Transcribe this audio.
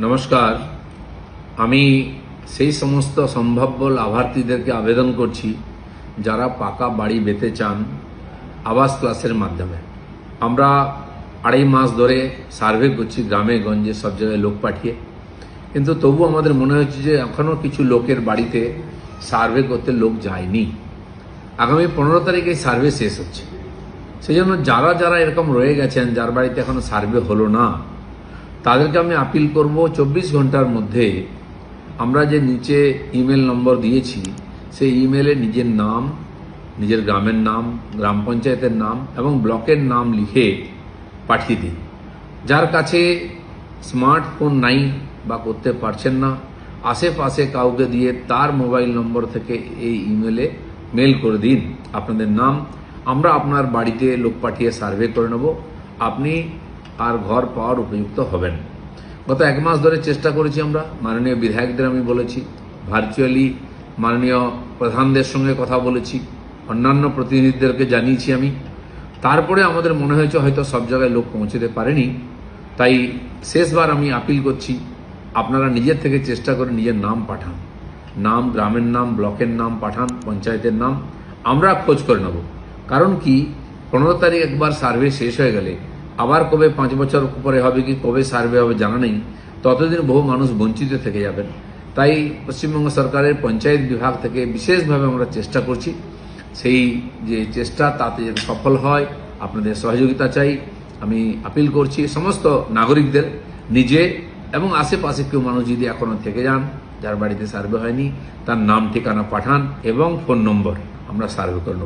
নমস্কার। আমি সেই সমস্ত সম্ভাব্য লাভার্থীদেরকে আবেদন করছি যারা পাকা বাড়ি পেতে চান আবাস ক্লাসের মাধ্যমে। আমরা 2.5 মাস ধরে সার্ভে করছি গ্রামে গঞ্জে সব জায়গায় লোক পাঠিয়ে, কিন্তু তবু আমাদের মনে হচ্ছে যে এখনও কিছু লোকের বাড়িতে সার্ভে করতে লোক যায়নি। আগামী 15 তারিখে সার্ভে শেষ হচ্ছে। সেই জন্য যারা যারা এরকম রয়ে গেছেন, যার বাড়িতে এখনো সার্ভে হলো না, তাদেরকে আমি আপিল করব 24 ঘন্টার মধ্যে আমরা যে নিচে ইমেল নম্বর দিয়েছি সেই ইমেলে নিজের নাম, নিজের গ্রামের নাম, গ্রাম পঞ্চায়েতের নাম এবং ব্লকের নাম লিখে পাঠিয়ে দিন। যার কাছে স্মার্টফোন নাই বা করতে পারছেন না, আশেপাশে কাউকে দিয়ে তার মোবাইল নম্বর থেকে এই ইমেলে মেল করে দিন আপনাদের নাম। আমরা আপনার বাড়িতে লোক পাঠিয়ে সার্ভে করে নেব, আপনি আর ঘর পাওয়ার উপযুক্ত হবেন। গত 1 মাস ধরে চেষ্টা করেছি আমরা, মাননীয় বিধায়কদের আমি বলেছি, ভার্চুয়ালি মাননীয় প্রধানদের সঙ্গে কথা বলেছি, অন্যান্য প্রতিনিধিদেরকে জানিয়েছি আমি। তারপরে আমাদের মনে হয়েছে হয়তো সব জায়গায় লোক পৌঁছতে পারেনি, তাই শেষবার আমি আপিল করছি আপনারা নিজের থেকে চেষ্টা করে নিজের নাম পাঠান, নাম, গ্রামের নাম, ব্লকের নাম পাঠান, পঞ্চায়েতের নাম, আমরা খোঁজ করে নেব। কারণ কি 15 তারিখ একবার সার্ভে শেষ হয়ে গেলে আবার কবে 5 বছর পরে হবে কি কবে সার্ভে হবে জানা নেই, ততদিন বহু মানুষ বঞ্চিত থেকে যাবেন। তাই পশ্চিমবঙ্গ সরকারের পঞ্চায়েত বিভাগ থেকে বিশেষভাবে আমরা চেষ্টা করছি, সেই যে চেষ্টা তাতে যদি সফল হয় আপনাদের সহযোগিতা চাই। আমি আপিল করছি সমস্ত নাগরিকদের, নিজে এবং আশেপাশে কেউ মানুষ যদি এখনো থেকে যান যার বাড়িতে সার্ভে হয়নি, তার নাম ঠিকানা পাঠান এবং ফোন নম্বর, আমরা সার্ভে করে নেব।